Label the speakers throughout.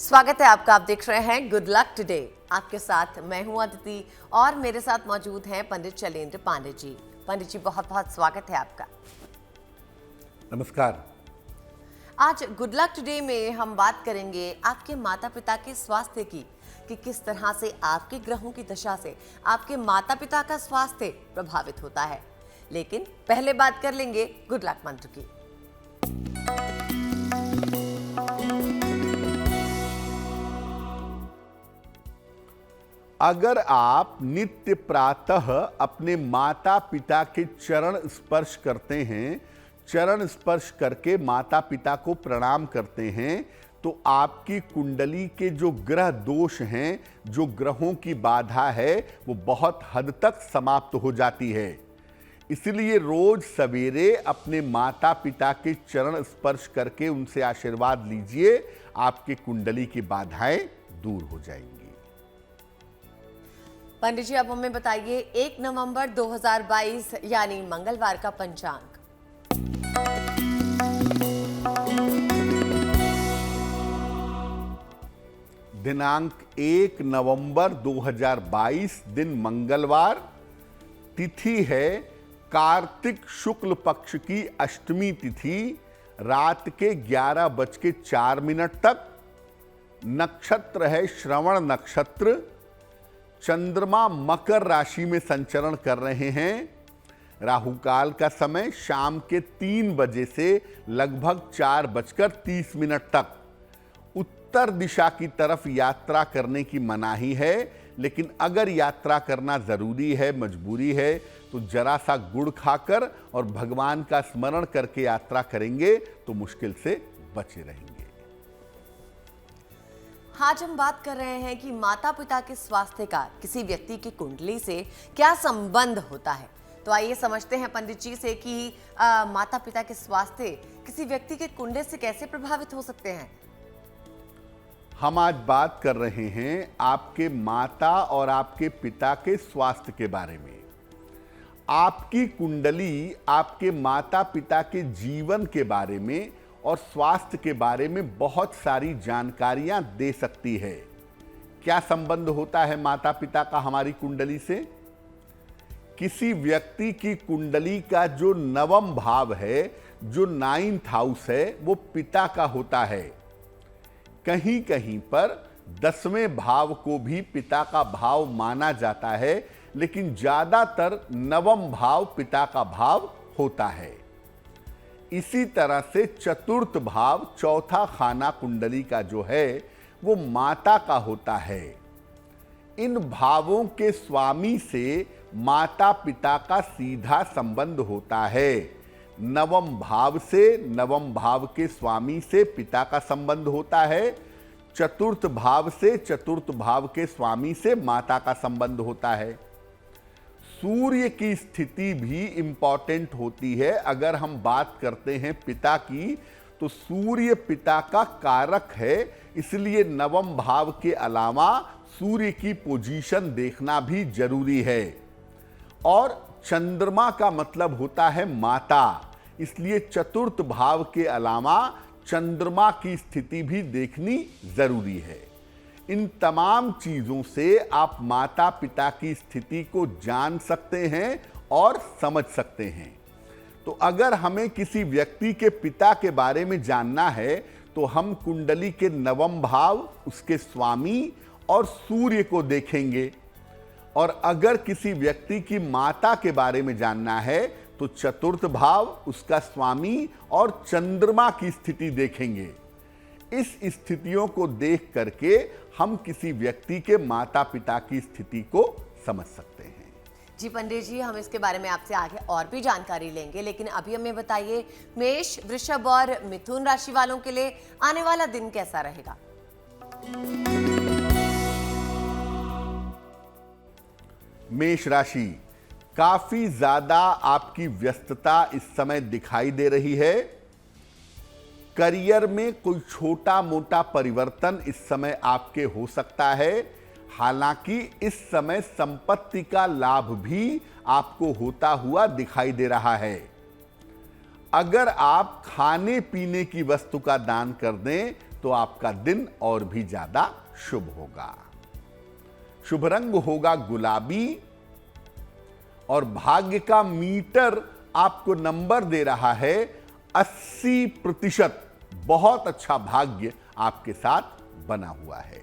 Speaker 1: स्वागत है आपका। आप देख रहे हैं गुड लक टुडे। आपके साथ मैं हूं अदिति और मेरे साथ मौजूद हैं पंडित शैलेंद्र पांडे जी। पंडित जी, बहुत बहुत स्वागत है आपका।
Speaker 2: नमस्कार।
Speaker 1: आज गुड लक टुडे में हम बात करेंगे आपके माता पिता के स्वास्थ्य की, कि किस तरह से आपके ग्रहों की दशा से आपके माता पिता का स्वास्थ्य प्रभावित होता है। लेकिन पहले बात कर लेंगे गुड लक मंत्र की।
Speaker 2: अगर आप नित्य प्रातः अपने माता पिता के चरण स्पर्श करते हैं, चरण स्पर्श करके माता पिता को प्रणाम करते हैं, तो आपकी कुंडली के जो ग्रह दोष हैं, जो ग्रहों की बाधा है, वो बहुत हद तक समाप्त हो जाती है। इसलिए रोज सवेरे अपने माता पिता के चरण स्पर्श करके उनसे आशीर्वाद लीजिए, आपकी कुंडली की बाधाएं दूर हो जाएंगी।
Speaker 1: पंडित जी, अब हमें बताइए 1 नवंबर 2022 यानी मंगलवार का पंचांग।
Speaker 2: दिनांक 1 नवंबर 2022, दिन मंगलवार, तिथि है कार्तिक शुक्ल पक्ष की अष्टमी तिथि, रात के 11:04 तक। नक्षत्र है श्रवण नक्षत्र। चंद्रमा मकर राशि में संचरण कर रहे हैं। राहु काल का समय शाम के 3 बजे से लगभग 4:30 तक। उत्तर दिशा की तरफ यात्रा करने की मनाही है, लेकिन अगर यात्रा करना जरूरी है, मजबूरी है, तो जरा सा गुड़ खाकर और भगवान का स्मरण करके यात्रा करेंगे तो मुश्किल से बचे रहेंगे।
Speaker 1: आज हम बात कर रहे हैं कि माता पिता के स्वास्थ्य का किसी व्यक्ति की कुंडली से क्या संबंध होता है। तो आइए समझते हैं पंडित जी से कि माता पिता के स्वास्थ्य किसी व्यक्ति के कुंडली से कैसे प्रभावित हो सकते हैं।
Speaker 2: हम आज बात कर रहे हैं आपके माता और आपके पिता के स्वास्थ्य के बारे में। आपकी कुंडली आपके माता पिता के जीवन के बारे में और स्वास्थ्य के बारे में बहुत सारी जानकारियां दे सकती है। क्या संबंध होता है माता पिता का हमारी कुंडली से? किसी व्यक्ति की कुंडली का जो 9वां भाव है, जो 9th हाउस है, वो पिता का होता है। कहीं कहीं पर 10वें भाव को भी पिता का भाव माना जाता है, लेकिन ज्यादातर 9वां भाव पिता का भाव होता है। इसी तरह से चतुर्थ भाव, चौथा खाना कुंडली का जो है, वो माता का होता है। इन भावों के स्वामी से माता पिता का सीधा संबंध होता है। 9वां भाव से, 9वां भाव के स्वामी से पिता का संबंध होता है। चतुर्थ भाव से, चतुर्थ भाव के स्वामी से माता का संबंध होता है। सूर्य की स्थिति भी इंपॉर्टेंट होती है। अगर हम बात करते हैं पिता की, तो सूर्य पिता का कारक है, इसलिए 9वां भाव के अलावा सूर्य की पोजीशन देखना भी जरूरी है। और चंद्रमा का मतलब होता है माता, इसलिए चतुर्थ भाव के अलावा चंद्रमा की स्थिति भी देखनी जरूरी है। इन तमाम चीजों से आप माता पिता की स्थिति को जान सकते हैं और समझ सकते हैं। तो अगर हमें किसी व्यक्ति के पिता के बारे में जानना है, तो हम कुंडली के 9वां भाव, उसके स्वामी और सूर्य को देखेंगे। और अगर किसी व्यक्ति की माता के बारे में जानना है, तो चतुर्थ भाव, उसका स्वामी और चंद्रमा की स्थिति देखेंगे। इस स्थितियों को देख करके हम किसी व्यक्ति के माता पिता की स्थिति को समझ सकते हैं।
Speaker 1: जी पंडित जी, हम इसके बारे में आपसे आगे और भी जानकारी लेंगे, लेकिन अभी हमें बताइए मेष, वृषभ और मिथुन राशि वालों के लिए आने वाला दिन कैसा रहेगा।
Speaker 2: मेष राशि, काफी ज्यादा आपकी व्यस्तता इस समय दिखाई दे रही है। करियर में कोई छोटा मोटा परिवर्तन इस समय आपके हो सकता है। हालांकि इस समय संपत्ति का लाभ भी आपको होता हुआ दिखाई दे रहा है। अगर आप खाने पीने की वस्तु का दान कर दें तो आपका दिन और भी ज्यादा शुभ होगा। शुभ रंग होगा गुलाबी और भाग्य का मीटर आपको नंबर दे रहा है 80%। बहुत अच्छा भाग्य आपके साथ बना हुआ है।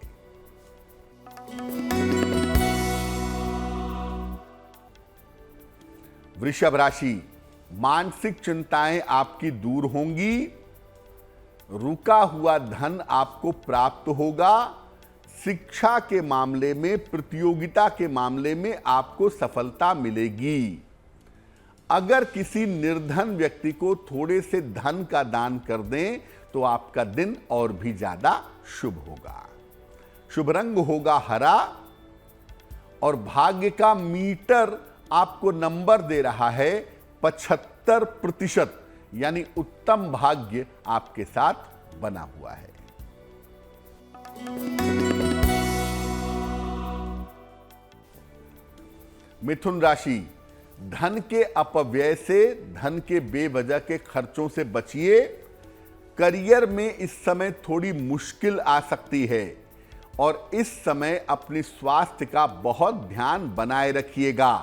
Speaker 2: वृषभ राशि, मानसिक चिंताएं आपकी दूर होंगी। रुका हुआ धन आपको प्राप्त होगा। शिक्षा के मामले में, प्रतियोगिता के मामले में आपको सफलता मिलेगी। अगर किसी निर्धन व्यक्ति को थोड़े से धन का दान कर दें तो आपका दिन और भी ज्यादा शुभ होगा। शुभ रंग होगा हरा और भाग्य का मीटर आपको नंबर दे रहा है 75%, यानी उत्तम भाग्य आपके साथ बना हुआ है। मिथुन राशि, धन के अपव्यय से, धन के बेवजह के खर्चों से बचिए। करियर में इस समय थोड़ी मुश्किल आ सकती है और इस समय अपने स्वास्थ्य का बहुत ध्यान बनाए रखिएगा।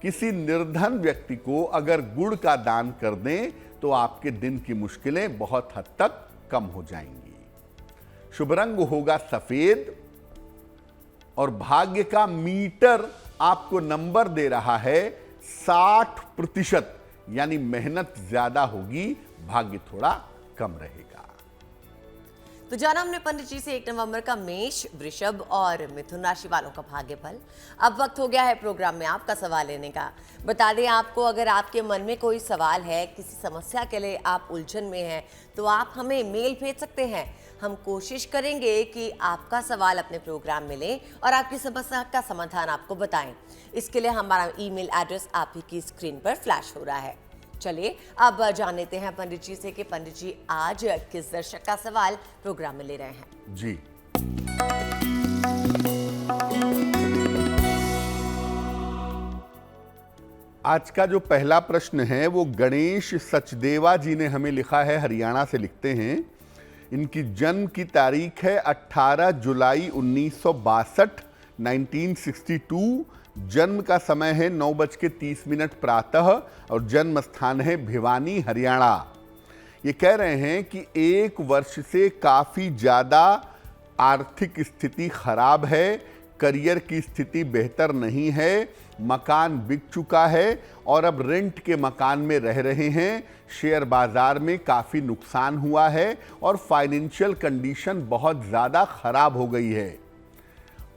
Speaker 2: किसी निर्धन व्यक्ति को अगर गुड़ का दान कर दें तो आपके दिन की मुश्किलें बहुत हद तक कम हो जाएंगी। शुभ रंग होगा सफेद और भाग्य का मीटर आपको नंबर दे रहा है 60%, यानी मेहनत ज्यादा होगी, भाग्य थोड़ा कम रहेगा।
Speaker 1: तो जाना हमने पंडित जी से 1 नवंबर का मेष, वृषभ और मिथुन राशि वालों का भाग्यफल। अब वक्त हो गया है प्रोग्राम में आपका सवाल लेने का। बता दें आपको, अगर आपके मन में कोई सवाल है, किसी समस्या के लिए आप उलझन में हैं, तो आप हमें मेल भेज सकते हैं। हम कोशिश करेंगे कि आपका सवाल अपने प्रोग्राम में लें और आपकी समस्या का समाधान आपको बताएं। इसके लिए हमारा ईमेल एड्रेस आप ही की स्क्रीन पर फ्लैश हो रहा है। चलिए अब जान लेते हैं पंडित जी से कि पंडित जी आज किस दर्शक का सवाल प्रोग्राम में ले रहे हैं।
Speaker 2: जी, आज का जो पहला प्रश्न है वो गणेश सचदेवा जी ने हमें लिखा है, हरियाणा से लिखते हैं। इनकी जन्म की तारीख है 18 जुलाई 1962, 1962। जन्म का समय है 9:30 प्रातः और जन्म स्थान है भिवानी, हरियाणा। ये कह रहे हैं कि 1 वर्ष से काफ़ी ज़्यादा आर्थिक स्थिति खराब है, करियर की स्थिति बेहतर नहीं है, मकान बिक चुका है और अब रेंट के मकान में रह रहे हैं। शेयर बाजार में काफ़ी नुकसान हुआ है और फाइनेंशियल कंडीशन बहुत ज़्यादा खराब हो गई है।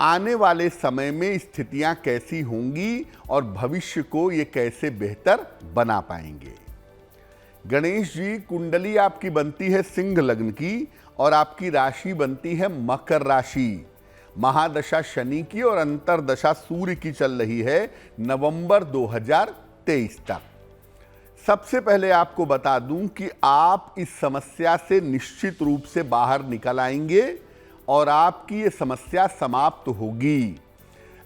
Speaker 2: आने वाले समय में स्थितियां कैसी होंगी और भविष्य को ये कैसे बेहतर बना पाएंगे। गणेश जी, कुंडली आपकी बनती है सिंह लग्न की और आपकी राशि बनती है मकर राशि। महादशा शनि की और अंतरदशा सूर्य की चल रही है नवंबर 2023 तक। सबसे पहले आपको बता दूं कि आप इस समस्या से निश्चित रूप से बाहर निकल आएंगे और आपकी ये समस्या समाप्त होगी।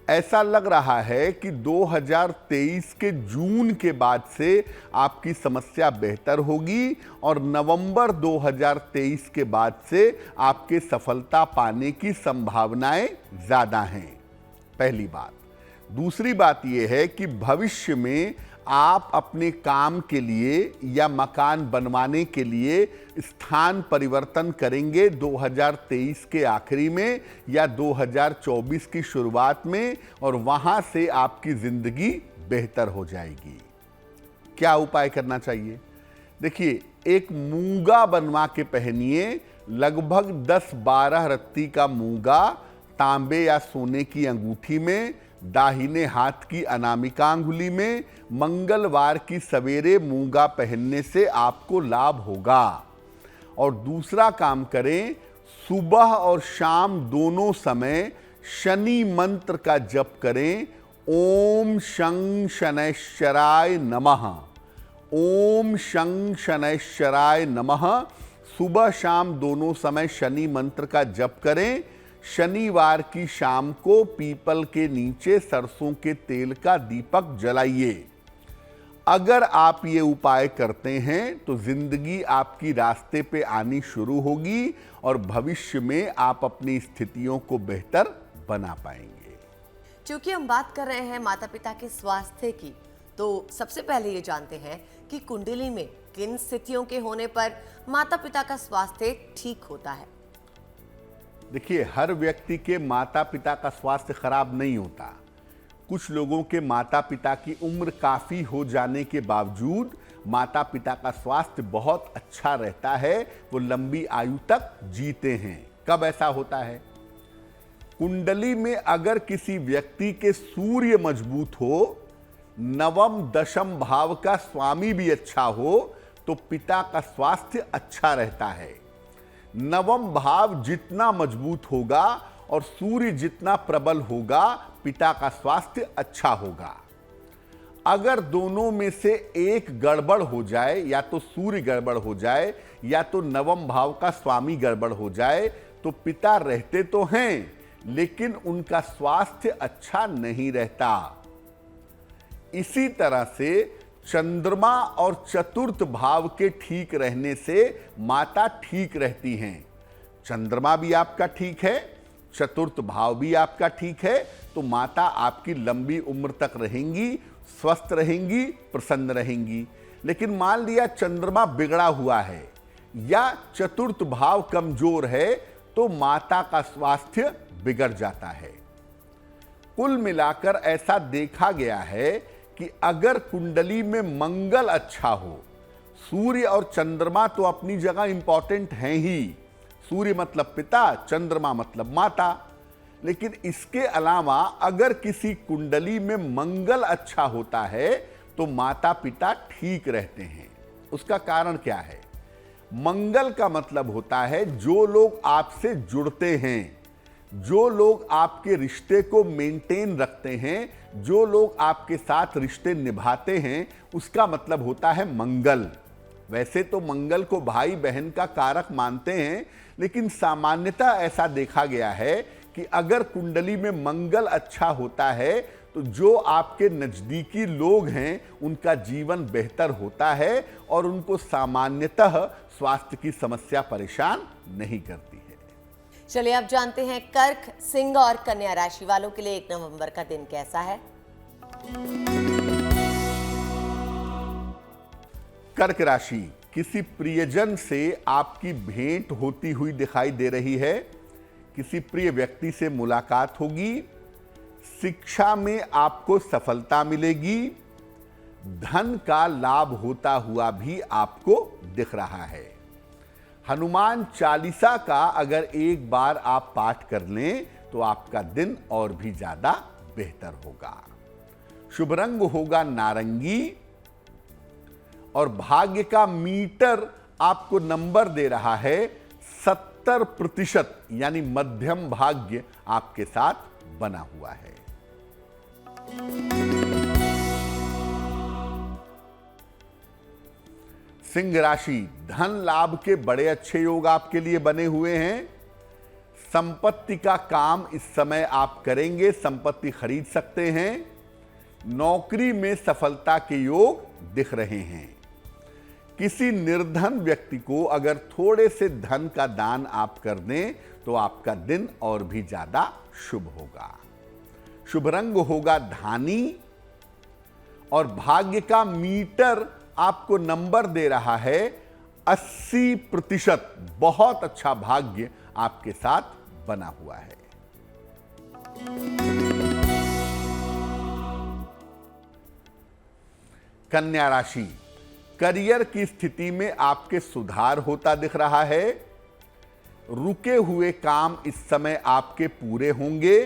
Speaker 2: ऐसा लग रहा है कि 2023 के जून के बाद से आपकी समस्या बेहतर होगी और नवंबर 2023 के बाद से आपके सफलता पाने की संभावनाएं ज़्यादा हैं। पहली बात। दूसरी बात यह है कि भविष्य में आप अपने काम के लिए या मकान बनवाने के लिए स्थान परिवर्तन करेंगे 2023 के आखिरी में या 2024 की शुरुआत में और वहां से आपकी जिंदगी बेहतर हो जाएगी। क्या उपाय करना चाहिए? देखिए, एक मूंगा बनवा के पहनिए, लगभग 10-12 रत्ती का मूंगा तांबे या सोने की अंगूठी में, दाहिने हाथ की अनामिका अंगुली में। मंगलवार की सवेरे मूंगा पहनने से आपको लाभ होगा। और दूसरा काम करें, सुबह और शाम दोनों समय शनि मंत्र का जप करें। ओम शं शनैश्चराय नमः, ओम शं शनैश्चराय नमः। सुबह शाम दोनों समय शनि मंत्र का जप करें। शनिवार की शाम को पीपल के नीचे सरसों के तेल का दीपक जलाइए। अगर आप ये उपाय करते हैं तो जिंदगी आपकी रास्ते पे आनी शुरू होगी और भविष्य में आप अपनी स्थितियों को बेहतर बना पाएंगे।
Speaker 1: क्योंकि हम बात कर रहे हैं माता पिता के स्वास्थ्य की, तो सबसे पहले ये जानते हैं कि कुंडली में किन स्थितियों के होने पर माता पिता का स्वास्थ्य ठीक होता है।
Speaker 2: देखिए, हर व्यक्ति के माता पिता का स्वास्थ्य खराब नहीं होता। कुछ लोगों के माता पिता की उम्र काफी हो जाने के बावजूद माता पिता का स्वास्थ्य बहुत अच्छा रहता है, वो लंबी आयु तक जीते हैं। कब ऐसा होता है? कुंडली में अगर किसी व्यक्ति के सूर्य मजबूत हो, नवम दशम भाव का स्वामी भी अच्छा हो, तो पिता का स्वास्थ्य अच्छा रहता है। नवम भाव जितना मजबूत होगा और सूर्य जितना प्रबल होगा, पिता का स्वास्थ्य अच्छा होगा। अगर दोनों में से एक गड़बड़ हो जाए, या तो सूर्य गड़बड़ हो जाए या तो नवम भाव का स्वामी गड़बड़ हो जाए, तो पिता रहते तो हैं लेकिन उनका स्वास्थ्य अच्छा नहीं रहता। इसी तरह से चंद्रमा और चतुर्थ भाव के ठीक रहने से माता ठीक रहती हैं। चंद्रमा भी आपका ठीक है, चतुर्थ भाव भी आपका ठीक है, तो माता आपकी लंबी उम्र तक रहेंगी, स्वस्थ रहेंगी, प्रसन्न रहेंगी। लेकिन मान लिया चंद्रमा बिगड़ा हुआ है या चतुर्थ भाव कमजोर है, तो माता का स्वास्थ्य बिगड़ जाता है। कुल मिलाकर ऐसा देखा गया है कि अगर कुंडली में मंगल अच्छा हो, सूर्य और चंद्रमा तो अपनी जगह इंपॉर्टेंट हैं ही, सूर्य मतलब पिता, चंद्रमा मतलब माता, लेकिन इसके अलावा अगर किसी कुंडली में मंगल अच्छा होता है तो माता पिता ठीक रहते हैं। उसका कारण क्या है? मंगल का मतलब होता है जो लोग आपसे जुड़ते हैं, जो लोग आपके रिश्ते को मेंटेन रखते हैं, जो लोग आपके साथ रिश्ते निभाते हैं, उसका मतलब होता है मंगल। वैसे तो मंगल को भाई बहन का कारक मानते हैं, लेकिन सामान्यतः ऐसा देखा गया है कि अगर कुंडली में मंगल अच्छा होता है तो जो आपके नजदीकी लोग हैं उनका जीवन बेहतर होता है और उनको सामान्यतः स्वास्थ्य की समस्या परेशान नहीं करती है।
Speaker 1: चलिए अब जानते हैं कर्क, सिंह और कन्या राशि वालों के लिए 1 नवंबर का दिन कैसा है।
Speaker 2: कर्क राशि, किसी प्रियजन से आपकी भेंट होती हुई दिखाई दे रही है, किसी प्रिय व्यक्ति से मुलाकात होगी, शिक्षा में आपको सफलता मिलेगी, धन का लाभ होता हुआ भी आपको दिख रहा है। हनुमान चालीसा का अगर एक बार आप पाठ कर लें तो आपका दिन और भी ज्यादा बेहतर होगा। शुभ रंग होगा नारंगी और भाग्य का मीटर आपको नंबर दे रहा है 70%, यानी मध्यम भाग्य आपके साथ बना हुआ है। सिंह राशि, धन लाभ के बड़े अच्छे योग आपके लिए बने हुए हैं। संपत्ति का काम इस समय आप करेंगे, संपत्ति खरीद सकते हैं। नौकरी में सफलता के योग दिख रहे हैं। किसी निर्धन व्यक्ति को अगर थोड़े से धन का दान आप कर दें तो आपका दिन और भी ज्यादा शुभ होगा। शुभ रंग होगा धानी और भाग्य का मीटर आपको नंबर दे रहा है 80%। बहुत अच्छा भाग्य आपके साथ बना हुआ है। कन्या राशि, करियर की स्थिति में आपके सुधार होता दिख रहा है। रुके हुए काम इस समय आपके पूरे होंगे।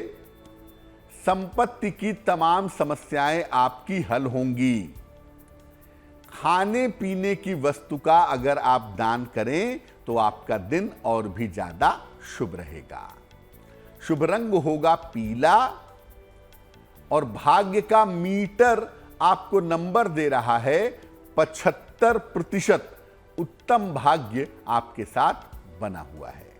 Speaker 2: संपत्ति की तमाम समस्याएं आपकी हल होंगी। खाने पीने की वस्तु का अगर आप दान करें तो आपका दिन और भी ज्यादा शुभ रहेगा। शुभ रंग होगा पीला और भाग्य का मीटर आपको नंबर दे रहा है 75%। उत्तम भाग्य आपके साथ बना हुआ है।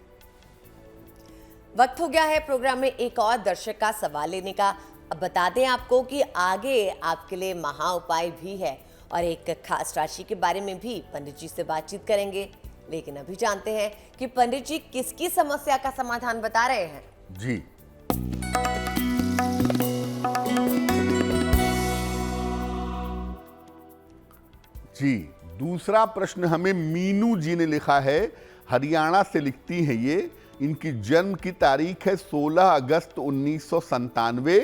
Speaker 1: वक्त हो गया है प्रोग्राम में एक और दर्शक का सवाल लेने का। अब बता दें आपको कि आगे आपके लिए महा उपाय भी है और एक खास राशि के बारे में भी पंडित जी से बातचीत करेंगे। लेकिन अभी जानते हैं कि पंडित जी किसकी समस्या का समाधान बता रहे हैं।
Speaker 2: जी, जी, दूसरा प्रश्न हमें मीनू जी ने लिखा है, हरियाणा से लिखती हैं ये। इनकी जन्म की तारीख है 16 अगस्त 1997।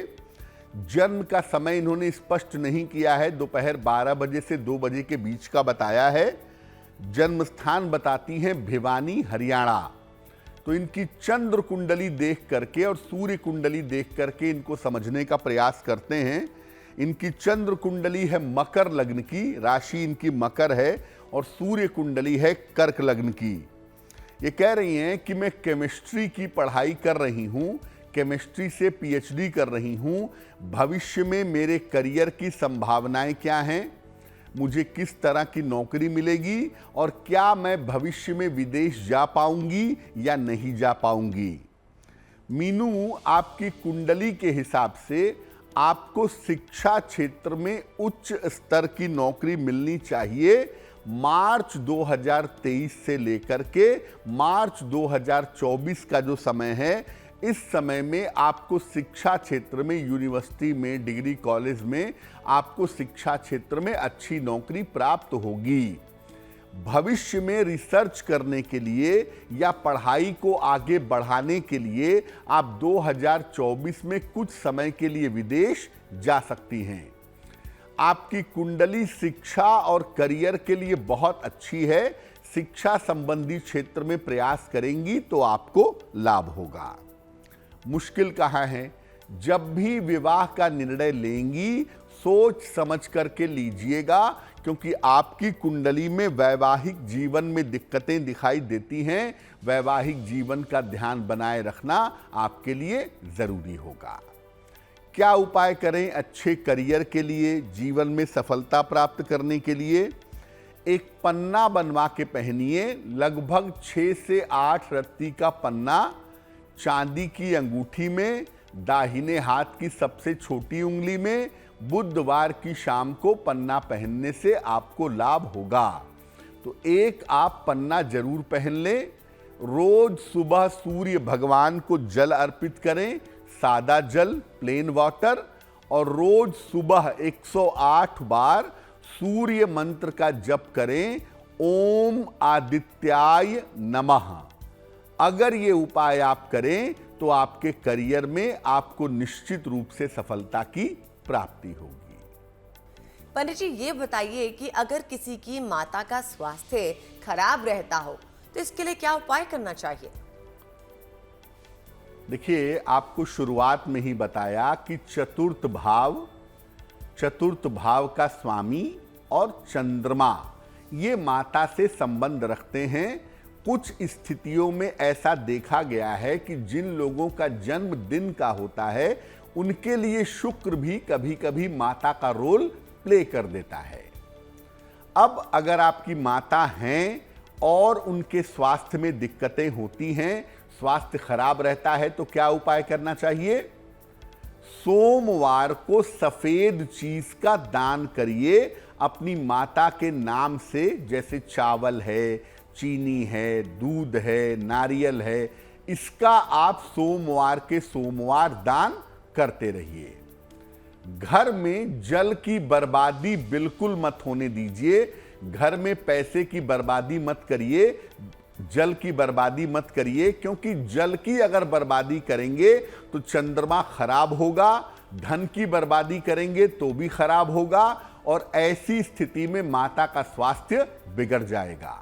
Speaker 2: जन्म का समय इन्होंने स्पष्ट नहीं किया है, दोपहर 12 बजे से 2 बजे के बीच का बताया है। जन्म स्थान बताती हैं भिवानी, हरियाणा। तो इनकी चंद्र कुंडली देख करके और सूर्य कुंडली देख करके इनको समझने का प्रयास करते हैं। इनकी चंद्र कुंडली है मकर लग्न की, राशि इनकी मकर है, और सूर्य कुंडली है कर्क लग्न की। ये कह रही हैं कि मैं केमिस्ट्री की पढ़ाई कर रही हूँ, केमिस्ट्री से पीएचडी कर रही हूँ। भविष्य में मेरे करियर की संभावनाएं क्या हैं, मुझे किस तरह की नौकरी मिलेगी, और क्या मैं भविष्य में विदेश जा पाऊंगी या नहीं जा पाऊंगी। मीनू, आपकी कुंडली के हिसाब से आपको शिक्षा क्षेत्र में उच्च स्तर की नौकरी मिलनी चाहिए। मार्च 2023 से लेकर के मार्च 2024 का जो समय है, इस समय में आपको शिक्षा क्षेत्र में, यूनिवर्सिटी में, डिग्री कॉलेज में आपको शिक्षा क्षेत्र में अच्छी नौकरी प्राप्त होगी। भविष्य में रिसर्च करने के लिए या पढ़ाई को आगे बढ़ाने के लिए आप 2024 में कुछ समय के लिए विदेश जा सकती हैं। आपकी कुंडली शिक्षा और करियर के लिए बहुत अच्छी है। शिक्षा संबंधी क्षेत्र में प्रयास करेंगी तो आपको लाभ होगा। मुश्किल कहाँ है? जब भी विवाह का निर्णय लेंगी सोच समझ करके लीजिएगा, क्योंकि आपकी कुंडली में वैवाहिक जीवन में दिक्कतें दिखाई देती हैं। वैवाहिक जीवन का ध्यान बनाए रखना आपके लिए जरूरी होगा। क्या उपाय करें अच्छे करियर के लिए, जीवन में सफलता प्राप्त करने के लिए? एक पन्ना बनवा के पहनिए, लगभग 6 से 8 रत्ती का पन्ना, चांदी की अंगूठी में, दाहिने हाथ की सबसे छोटी उंगली में। बुधवार की शाम को पन्ना पहनने से आपको लाभ होगा। तो एक आप पन्ना जरूर पहन लें। रोज सुबह सूर्य भगवान को जल अर्पित करें, सादा जल, प्लेन वाटर, और रोज सुबह 108 बार सूर्य मंत्र का जप करें, ओम आदित्याय नमः। अगर ये उपाय आप करें तो आपके करियर में आपको निश्चित रूप से सफलता की प्राप्ति होगी।
Speaker 1: पंडित जी, ये बताइए कि अगर किसी की माता का स्वास्थ्य खराब रहता हो तो इसके लिए क्या उपाय करना चाहिए?
Speaker 2: देखिए, आपको शुरुआत में ही बताया कि चतुर्थ भाव का स्वामी और चंद्रमा ये माता से संबंध रखते हैं। कुछ स्थितियों में ऐसा देखा गया है कि जिन लोगों का जन्म दिन का होता है उनके लिए शुक्र भी कभी कभी माता का रोल प्ले कर देता है। अब अगर आपकी माता हैं और उनके स्वास्थ्य में दिक्कतें होती हैं, स्वास्थ्य खराब रहता है, तो क्या उपाय करना चाहिए? सोमवार को सफेद चीज का दान करिए अपनी माता के नाम से, जैसे चावल है, चीनी है, दूध है, नारियल है। इसका आप सोमवार के सोमवार दान करते रहिए। घर में जल की बर्बादी बिल्कुल मत होने दीजिए। घर में पैसे की बर्बादी मत करिए, जल की बर्बादी मत करिए, क्योंकि जल की अगर बर्बादी करेंगे तो चंद्रमा खराब होगा, धन की बर्बादी करेंगे तो भी खराब होगा, और ऐसी स्थिति में माता का स्वास्थ्य बिगड़ जाएगा।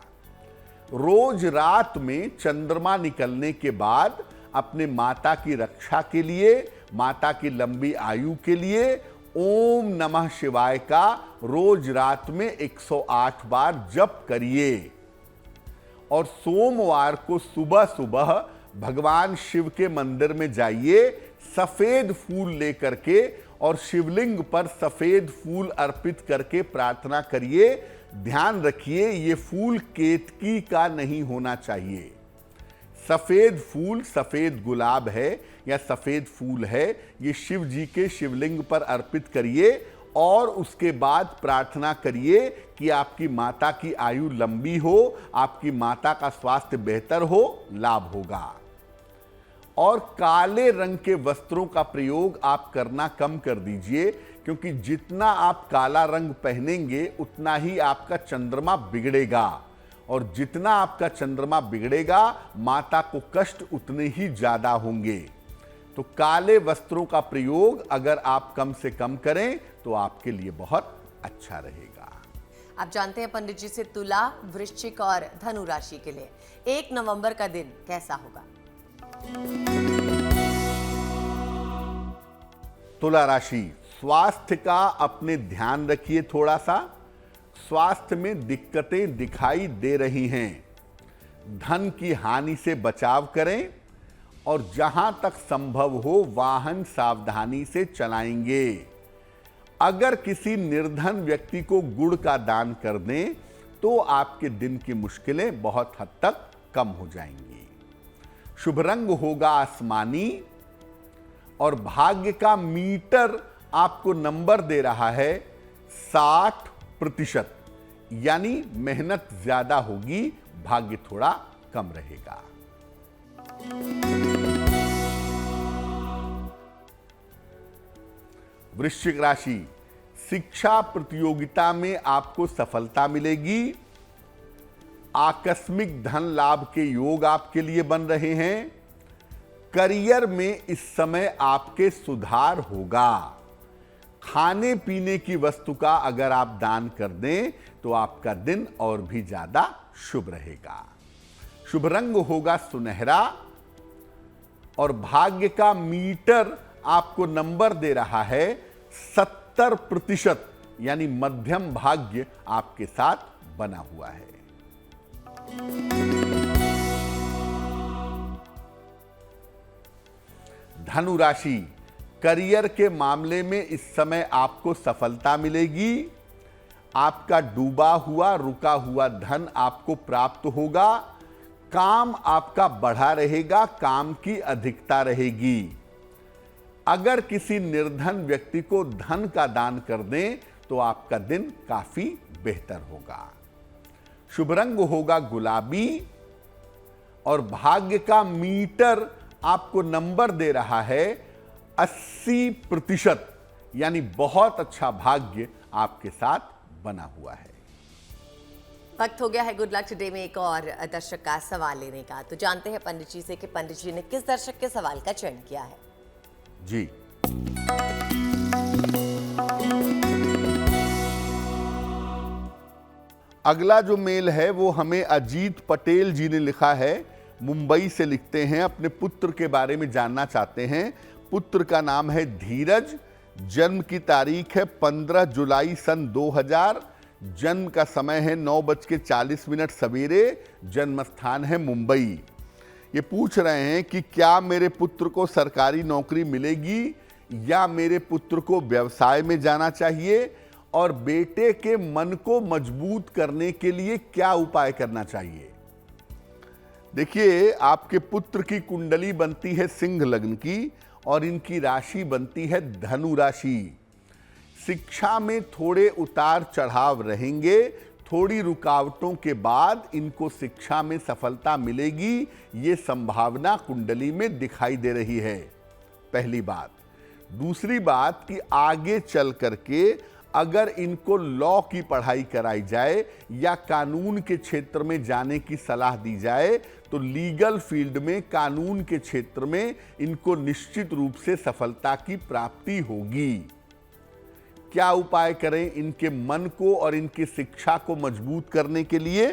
Speaker 2: रोज रात में चंद्रमा निकलने के बाद अपने माता की रक्षा के लिए, माता की लंबी आयु के लिए ओम नमः शिवाय का रोज रात में 108 बार जप करिए। और सोमवार को सुबह सुबह भगवान शिव के मंदिर में जाइए, सफेद फूल लेकर के, और शिवलिंग पर सफेद फूल अर्पित करके प्रार्थना करिए। ध्यान रखिए, ये फूल केतकी का नहीं होना चाहिए। सफेद फूल, सफेद गुलाब है या सफेद फूल है, ये शिव जी के शिवलिंग पर अर्पित करिए और उसके बाद प्रार्थना करिए कि आपकी माता की आयु लंबी हो, आपकी माता का स्वास्थ्य बेहतर हो, लाभ होगा। और काले रंग के वस्त्रों का प्रयोग आप करना कम कर दीजिए, क्योंकि जितना आप काला रंग पहनेंगे उतना ही आपका चंद्रमा बिगड़ेगा, और जितना आपका चंद्रमा बिगड़ेगा माता को कष्ट उतने ही ज्यादा होंगे। तो काले वस्त्रों का प्रयोग अगर आप कम से कम करें तो आपके लिए बहुत अच्छा रहेगा।
Speaker 1: आप जानते हैं पंडित जी से तुला, वृश्चिक और धनु राशि के लिए 1 नवंबर का दिन कैसा होगा।
Speaker 2: तुला राशि, स्वास्थ्य का अपने ध्यान रखिए। थोड़ा सा स्वास्थ्य में दिक्कतें दिखाई दे रही हैं। धन की हानि से बचाव करें, और जहां तक संभव हो वाहन सावधानी से चलाएंगे। अगर किसी निर्धन व्यक्ति को गुड़ का दान कर दें तो आपके दिन की मुश्किलें बहुत हद तक कम हो जाएंगी। शुभ रंग होगा आसमानी, और भाग्य का मीटर आपको नंबर दे रहा है 60%, यानी मेहनत ज्यादा होगी, भाग्य थोड़ा कम रहेगा। वृश्चिक राशि, शिक्षा प्रतियोगिता में आपको सफलता मिलेगी। आकस्मिक धन लाभ के योग आपके लिए बन रहे हैं। करियर में इस समय आपके सुधार होगा। खाने पीने की वस्तु का अगर आप दान कर दें तो आपका दिन और भी ज्यादा शुभ रहेगा। शुभ रंग होगा सुनहरा, और भाग्य का मीटर आपको नंबर दे रहा है 70%, यानी मध्यम भाग्य आपके साथ बना हुआ है। धनु राशि, करियर के मामले में इस समय आपको सफलता मिलेगी। आपका डूबा हुआ रुका हुआ धन आपको प्राप्त होगा। काम आपका बढ़ा रहेगा, काम की अधिकता रहेगी। अगर किसी निर्धन व्यक्ति को धन का दान कर दें तो आपका दिन काफी बेहतर होगा। शुभ रंग होगा गुलाबी, और भाग्य का मीटर आपको नंबर दे रहा है 80%, यानी बहुत अच्छा भाग्य आपके साथ बना हुआ है।
Speaker 1: वक्त हो गया है गुड लक टुडे में एक और दर्शक का सवाल लेने का। तो जानते हैं पंडित जी से कि पंडित जी ने किस दर्शक के सवाल का चयन किया है।
Speaker 2: जी, अगला जो मेल है वो हमें अजीत पटेल जी ने लिखा है। मुंबई से लिखते हैं, अपने पुत्र के बारे में जानना चाहते हैं। पुत्र का नाम है धीरज, जन्म की तारीख है 15 जुलाई सन 2000, जन्म का समय है 9:40 सवेरे, जन्म स्थान है मुंबई। ये पूछ रहे हैं कि क्या मेरे पुत्र को सरकारी नौकरी मिलेगी या मेरे पुत्र को व्यवसाय में जाना चाहिए, और बेटे के मन को मजबूत करने के लिए क्या उपाय करना चाहिए। देखिए, आपके पुत्र की कुंडली बनती है सिंह लग्न की, और इनकी राशि बनती है धनु राशि। शिक्षा में थोड़े उतार चढ़ाव रहेंगे, थोड़ी रुकावटों के बाद इनको शिक्षा में सफलता मिलेगी, ये संभावना कुंडली में दिखाई दे रही है। पहली बात। दूसरी बात कि आगे चल करके अगर इनको लॉ की पढ़ाई कराई जाए या कानून के क्षेत्र में जाने की सलाह दी जाए तो लीगल फील्ड में, कानून के क्षेत्र में इनको निश्चित रूप से सफलता की प्राप्ति होगी। क्या उपाय करें इनके मन को और इनकी शिक्षा को मजबूत करने के लिए?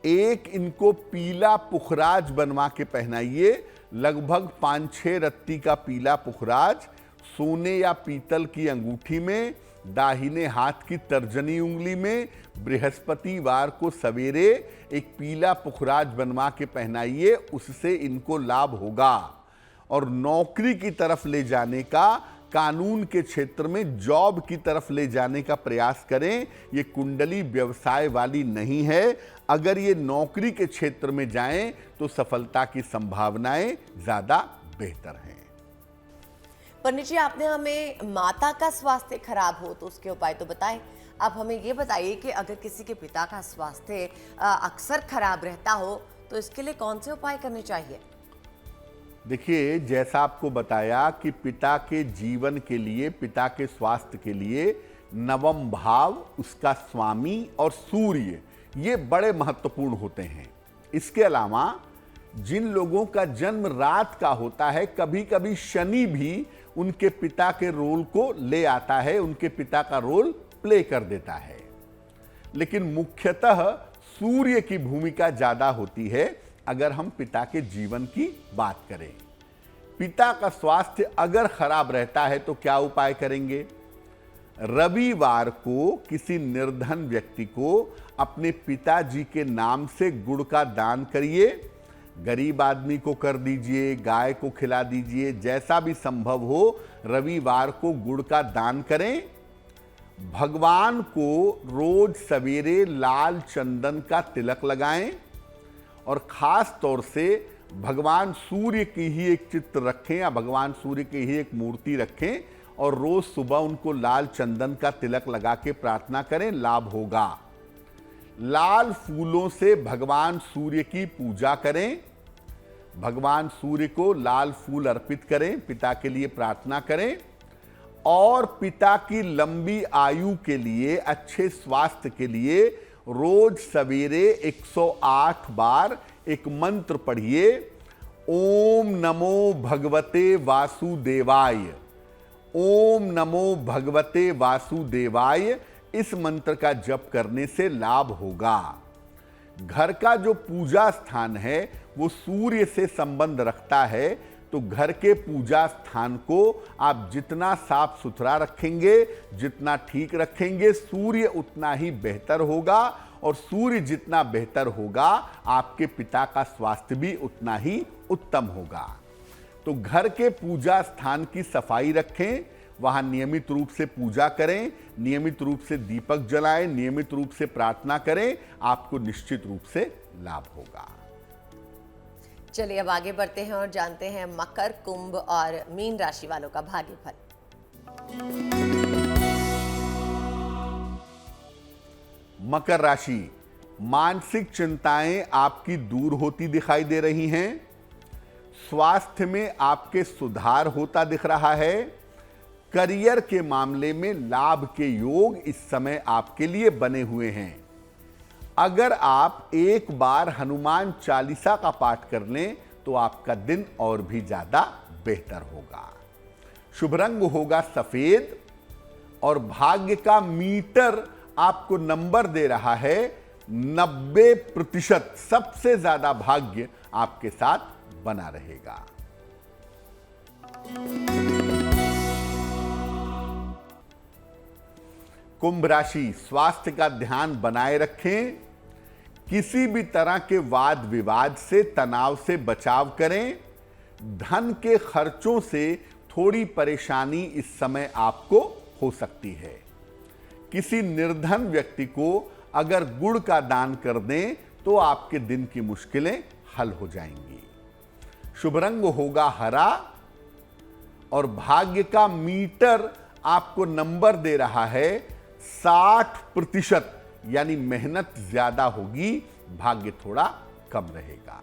Speaker 2: एक, इनको पीला पुखराज बनवा के पहनाइए। लगभग 5-6 रत्ती का पीला पुखराज सोने या पीतल की अंगूठी में, दाहिने हाथ की तर्जनी उंगली में, बृहस्पतिवार को सवेरे एक पीला पुखराज बनवा के पहनाइए, उससे इनको लाभ होगा। और नौकरी की तरफ ले जाने का, कानून के क्षेत्र में जॉब की तरफ ले जाने का प्रयास करें। ये कुंडली व्यवसाय वाली नहीं है। अगर ये नौकरी के क्षेत्र में जाएं तो सफलता की संभावनाएं ज्यादा बेहतर हैं।
Speaker 1: पंडित जी, आपने हमें माता का स्वास्थ्य खराब हो तो उसके उपाय तो बताए। अब हमें ये बताइए कि अगर किसी के पिता का स्वास्थ्य अक्सर खराब रहता हो तो इसके लिए कौन से उपाय करने चाहिए?
Speaker 2: देखिए, जैसा आपको बताया कि पिता के जीवन के लिए, पिता के स्वास्थ्य के लिए नवम भाव, उसका स्वामी और सूर्य, ये बड़े महत्वपूर्ण होते हैं। इसके अलावा जिन लोगों का जन्म रात का होता है, कभी कभी शनि भी उनके पिता के रोल को ले आता है, उनके पिता का रोल प्ले कर देता है। लेकिन मुख्यतः सूर्य की भूमिका ज्यादा होती है अगर हम पिता के जीवन की बात करें। पिता का स्वास्थ्य अगर खराब रहता है तो क्या उपाय करेंगे? रविवार को किसी निर्धन व्यक्ति को अपने पिताजी के नाम से गुड़ का दान करिए। गरीब आदमी को कर दीजिए, गाय को खिला दीजिए, जैसा भी संभव हो रविवार को गुड़ का दान करें। भगवान को रोज सवेरे लाल चंदन का तिलक लगाएं और खास तौर से भगवान सूर्य की ही एक चित्र रखें या भगवान सूर्य की ही एक मूर्ति रखें और रोज सुबह उनको लाल चंदन का तिलक लगा के प्रार्थना करें, लाभ होगा। लाल फूलों से भगवान सूर्य की पूजा करें, भगवान सूर्य को लाल फूल अर्पित करें, पिता के लिए प्रार्थना करें और पिता की लंबी आयु के लिए, अच्छे स्वास्थ्य के लिए रोज सवेरे 108 बार एक मंत्र पढ़िए, ओम नमो भगवते वासुदेवाय। ओम नमो भगवते वासुदेवाय, इस मंत्र का जप करने से लाभ होगा। घर का जो पूजा स्थान है वो सूर्य से संबंध रखता है, तो घर के पूजा स्थान को आप जितना साफ सुथरा रखेंगे, जितना ठीक रखेंगे, सूर्य उतना ही बेहतर होगा और सूर्य जितना बेहतर होगा आपके पिता का स्वास्थ्य भी उतना ही उत्तम होगा। तो घर के पूजा स्थान की सफाई रखें, वहां नियमित रूप से पूजा करें, नियमित रूप से दीपक जलाएं, नियमित रूप से प्रार्थना करें, आपको निश्चित रूप से लाभ होगा।
Speaker 1: चलिए अब आगे बढ़ते हैं और जानते हैं मकर, कुंभ और मीन राशि वालों का भाग्यफल।
Speaker 2: मकर राशि, मानसिक चिंताएं आपकी दूर होती दिखाई दे रही हैं। स्वास्थ्य में आपके सुधार होता दिख रहा है। करियर के मामले में लाभ के योग इस समय आपके लिए बने हुए हैं। अगर आप एक बार हनुमान चालीसा का पाठ कर लें तो आपका दिन और भी ज्यादा बेहतर होगा। शुभ रंग होगा सफेद और भाग्य का मीटर आपको नंबर दे रहा है 90%। सबसे ज्यादा भाग्य आपके साथ बना रहेगा। कुंभ राशि, स्वास्थ्य का ध्यान बनाए रखें। किसी भी तरह के वाद विवाद से, तनाव से बचाव करें। धन के खर्चों से थोड़ी परेशानी इस समय आपको हो सकती है। किसी निर्धन व्यक्ति को अगर गुड़ का दान कर दें तो आपके दिन की मुश्किलें हल हो जाएंगी। शुभ रंग होगा हरा और भाग्य का मीटर आपको नंबर दे रहा है 60%, यानी मेहनत ज्यादा होगी, भाग्य थोड़ा कम रहेगा।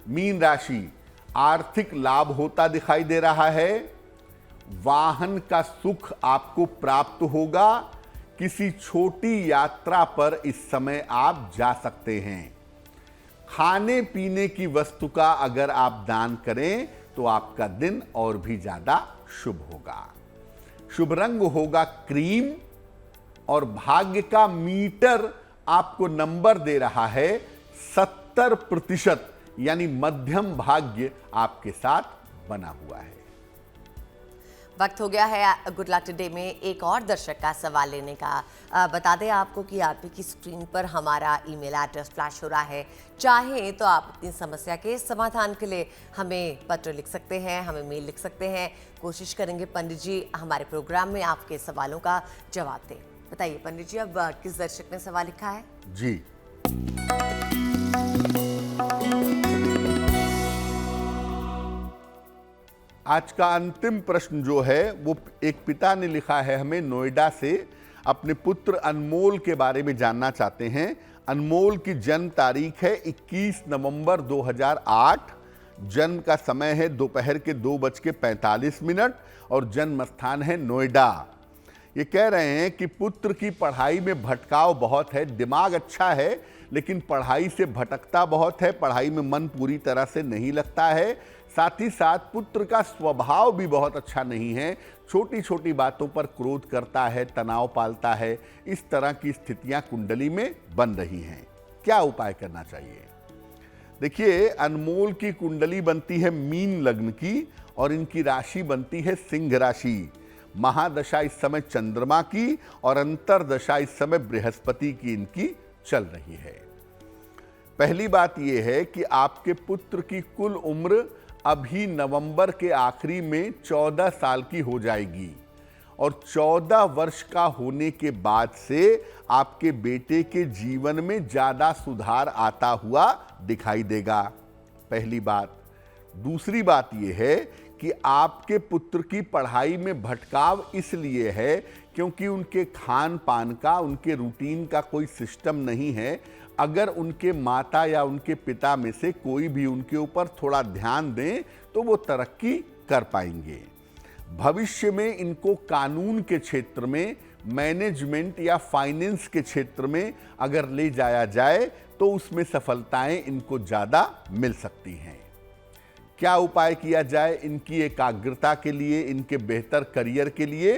Speaker 2: मीन राशि, आर्थिक लाभ होता दिखाई दे रहा है। वाहन का सुख आपको प्राप्त होगा। किसी छोटी यात्रा पर इस समय आप जा सकते हैं। खाने पीने की वस्तु का अगर आप दान करें तो आपका दिन और भी ज्यादा शुभ होगा। शुभ रंग होगा क्रीम और भाग्य का मीटर आपको नंबर दे रहा है 70%, यानी मध्यम भाग्य आपके साथ बना हुआ है।
Speaker 1: वक्त हो गया है गुड लक टुडे में एक और दर्शक का सवाल लेने का। बता दें आपको कि आप की स्क्रीन पर हमारा ईमेल एड्रेस फ्लैश हो रहा है। चाहे तो आप अपनी समस्या के समाधान के लिए हमें पत्र लिख सकते हैं, हमें मेल लिख सकते हैं। कोशिश करेंगे पंडित जी हमारे प्रोग्राम में आपके सवालों का जवाब दें। बताइए पंडित जी, अब किस दर्शक ने सवाल लिखा है?
Speaker 2: जी, आज का अंतिम प्रश्न जो है वो एक पिता ने लिखा है हमें नोएडा से, अपने पुत्र अनमोल के बारे में जानना चाहते हैं। अनमोल की जन्म तारीख है 21 नवंबर 2008, जन्म का समय है दोपहर के 2:45 और जन्म स्थान है नोएडा। ये कह रहे हैं कि पुत्र की पढ़ाई में भटकाव बहुत है, दिमाग अच्छा है लेकिन पढ़ाई से भटकता बहुत है, पढ़ाई में मन पूरी तरह से नहीं लगता है। साथ ही साथ पुत्र का स्वभाव भी बहुत अच्छा नहीं है, छोटी छोटी बातों पर क्रोध करता है, तनाव पालता है। इस तरह की स्थितियां कुंडली में बन रही हैं। क्या उपाय करना चाहिए? देखिए, अनमोल की कुंडली बनती है मीन लग्न की और इनकी राशि बनती है सिंह राशि। महादशा इस समय चंद्रमा की और अंतरदशा इस समय बृहस्पति की इनकी चल रही है। पहली बात यह है कि आपके पुत्र की कुल उम्र अभी नवंबर के आखिरी में 14 साल की हो जाएगी और 14 वर्ष का होने के बाद से आपके बेटे के जीवन में ज्यादा सुधार आता हुआ दिखाई देगा। पहली बात। दूसरी बात यह है कि आपके पुत्र की पढ़ाई में भटकाव इसलिए है क्योंकि उनके खान पान का, उनके रूटीन का कोई सिस्टम नहीं है। अगर उनके माता या उनके पिता में से कोई भी उनके ऊपर थोड़ा ध्यान दें तो वो तरक्की कर पाएंगे। भविष्य में इनको कानून के क्षेत्र में, मैनेजमेंट या फाइनेंस के क्षेत्र में अगर ले जाया जाए तो उसमें सफलताएं इनको ज़्यादा मिल सकती हैं। क्या उपाय किया जाए इनकी एकाग्रता के लिए, इनके बेहतर करियर के लिए?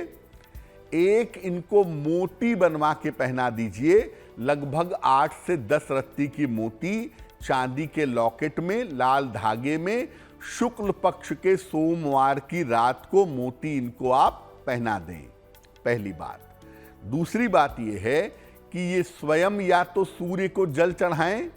Speaker 2: एक, इनको मोती बनवा के पहना दीजिए, लगभग 8 से 10 रत्ती की मोती चांदी के लॉकेट में लाल धागे में, शुक्ल पक्ष के सोमवार की रात को मोती इनको आप पहना दें। पहली बात। दूसरी बात यह है कि ये स्वयं या तो सूर्य को जल चढ़ाएं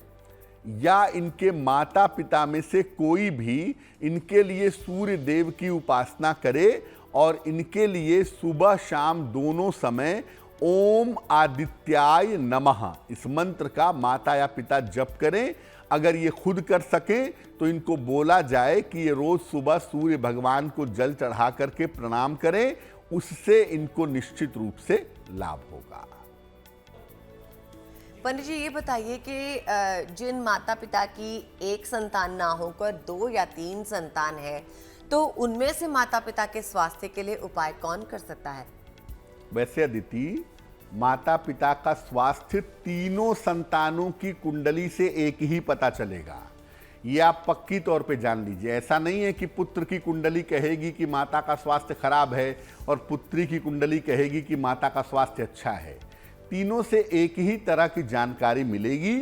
Speaker 2: या इनके माता पिता में से कोई भी इनके लिए सूर्य देव की उपासना करे और इनके लिए सुबह शाम दोनों समय ओम आदित्याय नमः इस मंत्र का माता या पिता जप करें। अगर ये खुद कर सकें तो इनको बोला जाए कि ये रोज सुबह सूर्य भगवान को जल चढ़ा करके प्रणाम करें, उससे इनको निश्चित रूप से लाभ होगा।
Speaker 1: पंडित जी, ये बताइए कि जिन माता पिता की एक संतान ना होकर 2 या 3 संतान है तो उनमें से माता पिता के स्वास्थ्य के लिए उपाय कौन कर सकता है?
Speaker 2: वैसे अदिति, माता पिता का स्वास्थ्य तीनों संतानों की कुंडली से एक ही पता चलेगा। ये आप पक्की तौर पे जान लीजिए। ऐसा नहीं है कि पुत्र की कुंडली कहेगी कि माता का स्वास्थ्य खराब है और पुत्री की कुंडली कहेगी कि माता का स्वास्थ्य अच्छा है। तीनों से एक ही तरह की जानकारी मिलेगी।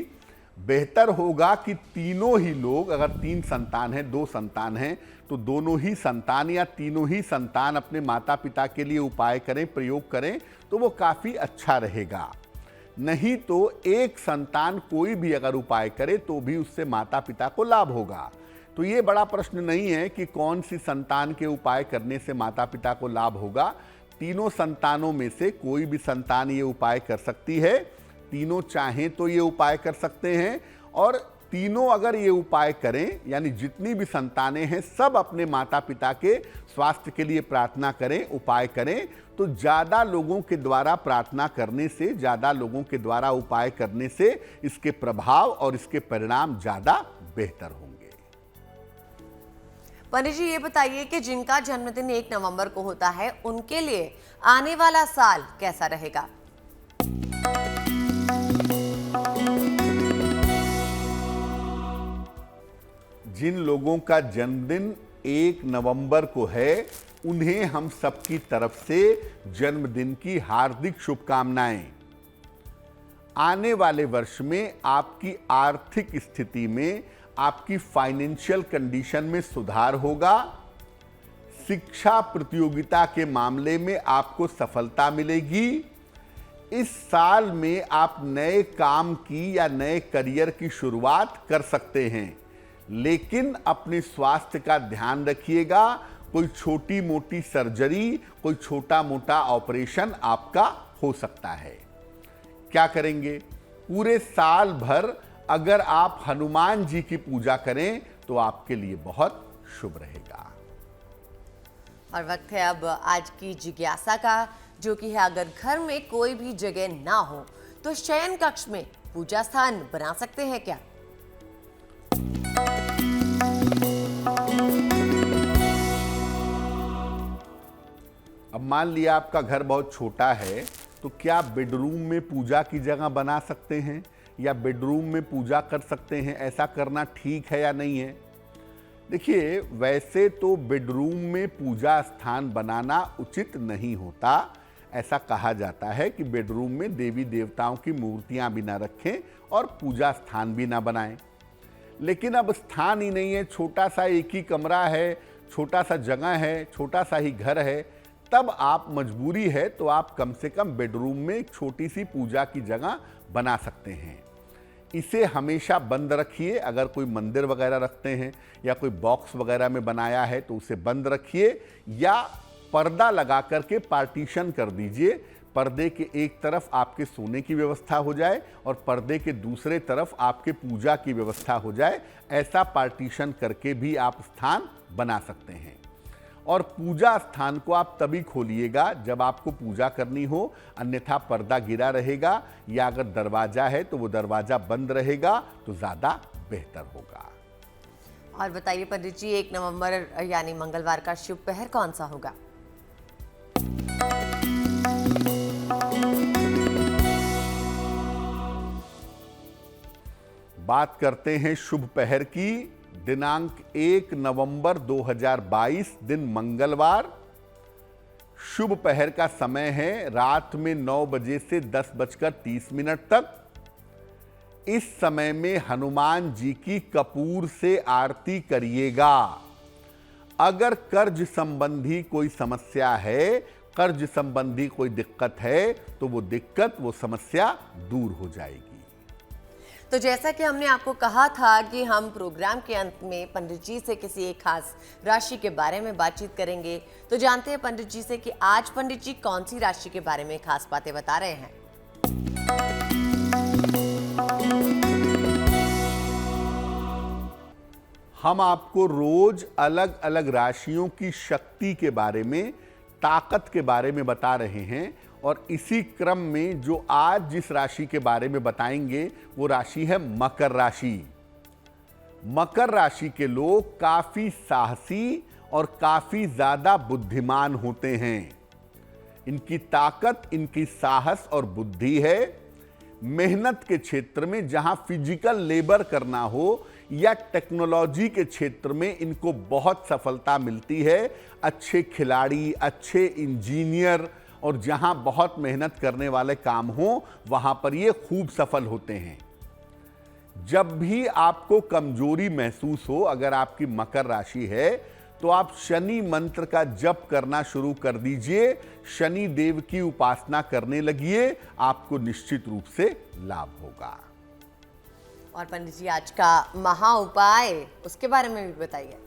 Speaker 2: बेहतर होगा कि तीनों ही लोग, अगर 3 संतान हैं, 2 संतान हैं, तो दोनों ही संतान या तीनों ही संतान अपने माता पिता के लिए उपाय करें, प्रयोग करें, तो वो काफ़ी अच्छा रहेगा। नहीं तो एक संतान कोई भी अगर उपाय करे तो भी उससे माता पिता को लाभ होगा। तो ये बड़ा प्रश्न नहीं है कि कौन सी संतान के उपाय करने से माता पिता को लाभ होगा। तीनों संतानों में से कोई भी संतान ये उपाय कर सकती है। तीनों चाहें तो ये उपाय कर सकते हैं और तीनों अगर ये उपाय करें, यानी जितनी भी संतानें हैं सब अपने माता पिता के स्वास्थ्य के लिए प्रार्थना करें, उपाय करें, तो ज़्यादा लोगों के द्वारा प्रार्थना करने से, ज़्यादा लोगों के द्वारा उपाय करने से इसके प्रभाव और इसके परिणाम ज़्यादा बेहतर होंगे।
Speaker 1: पंडित जी, ये बताइए कि जिनका जन्मदिन 1 नवंबर को होता है उनके लिए आने वाला साल कैसा रहेगा?
Speaker 2: जिन लोगों का जन्मदिन 1 नवंबर को है उन्हें हम सबकी तरफ से जन्मदिन की हार्दिक शुभकामनाएं। आने वाले वर्ष में आपकी आर्थिक स्थिति में, आपकी फाइनेंशियल कंडीशन में सुधार होगा। शिक्षा प्रतियोगिता के मामले में आपको सफलता मिलेगी। इस साल में आप नए काम की या नए करियर की शुरुआत कर सकते हैं, लेकिन अपने स्वास्थ्य का ध्यान रखिएगा। कोई छोटी मोटी सर्जरी, कोई छोटा मोटा ऑपरेशन आपका हो सकता है। क्या करेंगे? पूरे साल भर अगर आप हनुमान जी की पूजा करें तो आपके लिए बहुत शुभ रहेगा।
Speaker 1: और वक्त है अब आज की जिज्ञासा का, जो कि है अगर घर में कोई भी जगह ना हो तो शयन कक्ष में पूजा स्थान बना सकते हैं क्या?
Speaker 2: अब मान लिया आपका घर बहुत छोटा है, तो क्या बेडरूम में पूजा की जगह बना सकते हैं या बेडरूम में पूजा कर सकते हैं? ऐसा करना ठीक है या नहीं है? देखिए, वैसे तो बेडरूम में पूजा स्थान बनाना उचित नहीं होता। ऐसा कहा जाता है कि बेडरूम में देवी देवताओं की मूर्तियां भी ना रखें और पूजा स्थान भी ना बनाएं। लेकिन अब स्थान ही नहीं है, छोटा सा एक ही कमरा है, छोटा सा जगह है, छोटा सा ही घर है, तब आप मजबूरी है तो आप कम से कम बेडरूम में एक छोटी सी पूजा की जगह बना सकते हैं। इसे हमेशा बंद रखिए। अगर कोई मंदिर वगैरह रखते हैं या कोई बॉक्स वगैरह में बनाया है तो उसे बंद रखिए, या पर्दा लगा करके पार्टीशन कर दीजिए। पर्दे के एक तरफ आपके सोने की व्यवस्था हो जाए और पर्दे के दूसरे तरफ आपके पूजा की व्यवस्था हो जाए। ऐसा पार्टीशन करके भी आप स्थान बना सकते हैं। और पूजा स्थान को आप तभी खोलिएगा जब आपको पूजा करनी हो, अन्यथा पर्दा गिरा रहेगा, या अगर दरवाजा है तो वो दरवाजा बंद रहेगा तो ज़्यादा बेहतर होगा।
Speaker 1: और बताइए पंडित जी, 1 नवंबर यानी मंगलवार का शुभ पहर कौन सा होगा?
Speaker 2: बात करते हैं शुभ पहर की। दिनांक 1 नवंबर 2022 दिन मंगलवार। शुभ पहर का समय है रात में 9 बजे से 10:30 तक। इस समय में हनुमान जी की कपूर से आरती करिएगा। अगर कर्ज संबंधी कोई समस्या है, कर्ज संबंधी कोई दिक्कत है, तो वो दिक्कत, वो समस्या दूर हो जाएगी।
Speaker 1: तो जैसा कि हमने आपको कहा था कि हम प्रोग्राम के अंत में पंडित जी से किसी एक खास राशि के बारे में बातचीत करेंगे, तो जानते हैं पंडित जी से कि आज पंडित जी कौन सी राशि के बारे में खास बातें बता रहे हैं।
Speaker 2: हम आपको रोज अलग अलग राशियों की शक्ति के बारे में, ताकत के बारे में बता रहे हैं, और इसी क्रम में जो आज जिस राशि के बारे में बताएंगे वो राशि है मकर राशि। मकर राशि के लोग काफी साहसी और काफी ज्यादा बुद्धिमान होते हैं। इनकी ताकत, इनकी साहस और बुद्धि है। मेहनत के क्षेत्र में, जहां फिजिकल लेबर करना हो, या टेक्नोलॉजी के क्षेत्र में इनको बहुत सफलता मिलती है। अच्छे खिलाड़ी, अच्छे इंजीनियर, और जहां बहुत मेहनत करने वाले काम हो वहां पर ये खूब सफल होते हैं। जब भी आपको कमजोरी महसूस हो, अगर आपकी मकर राशि है, तो आप शनि मंत्र का जप करना शुरू कर दीजिए। शनि देव की उपासना करने लगिए, आपको निश्चित रूप से लाभ होगा।
Speaker 1: और पंडित जी, आज का महा उपाय, उसके बारे में भी बताइए।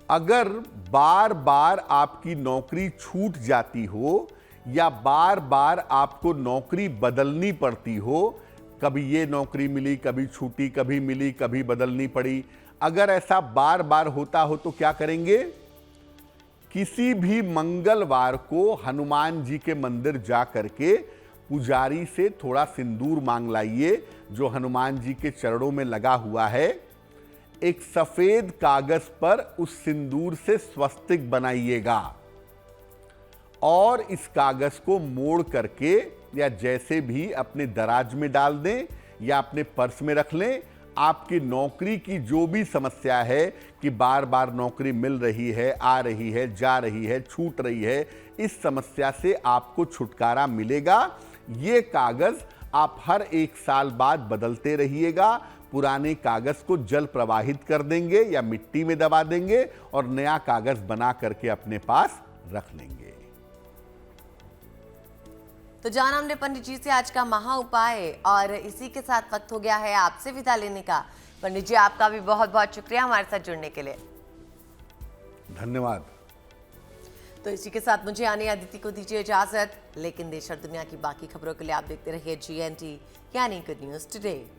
Speaker 2: अगर बार बार आपकी नौकरी छूट जाती हो या बार बार आपको नौकरी बदलनी पड़ती हो, कभी ये नौकरी मिली, कभी छूटी, कभी मिली, कभी बदलनी पड़ी, अगर ऐसा बार बार होता हो तो क्या करेंगे? किसी भी मंगलवार को हनुमान जी के मंदिर जा करके पुजारी से थोड़ा सिंदूर मांग लाइए जो हनुमान जी के चरणों में लगा हुआ है। एक सफेद कागज पर उस सिंदूर से स्वस्तिक बनाइएगा और इस कागज को मोड़ करके या जैसे भी अपने दराज में डाल दें या अपने पर्स में रख लें। आपकी नौकरी की जो भी समस्या है कि बार बार नौकरी मिल रही है, आ रही है, जा रही है, छूट रही है, इस समस्या से आपको छुटकारा मिलेगा। ये कागज आप हर 1 साल बाद बदलते रहिएगा। पुराने कागज को जल प्रवाहित कर देंगे या मिट्टी में दबा देंगे और नया कागज बना करके अपने पास रख लेंगे।
Speaker 1: तो जाना हमने पंडित जी से आज का महा उपाय, और इसी के साथ वक्त हो गया है आपसे विदा लेने का। पंडित जी, आपका भी बहुत बहुत शुक्रिया हमारे साथ जुड़ने के लिए।
Speaker 2: धन्यवाद।
Speaker 1: तो इसी के साथ मुझे यानी अदिति को दीजिए इजाजत, लेकिन देश और दुनिया की बाकी खबरों के लिए आप देखते रहिए GNT यानी गुड न्यूज टुडे।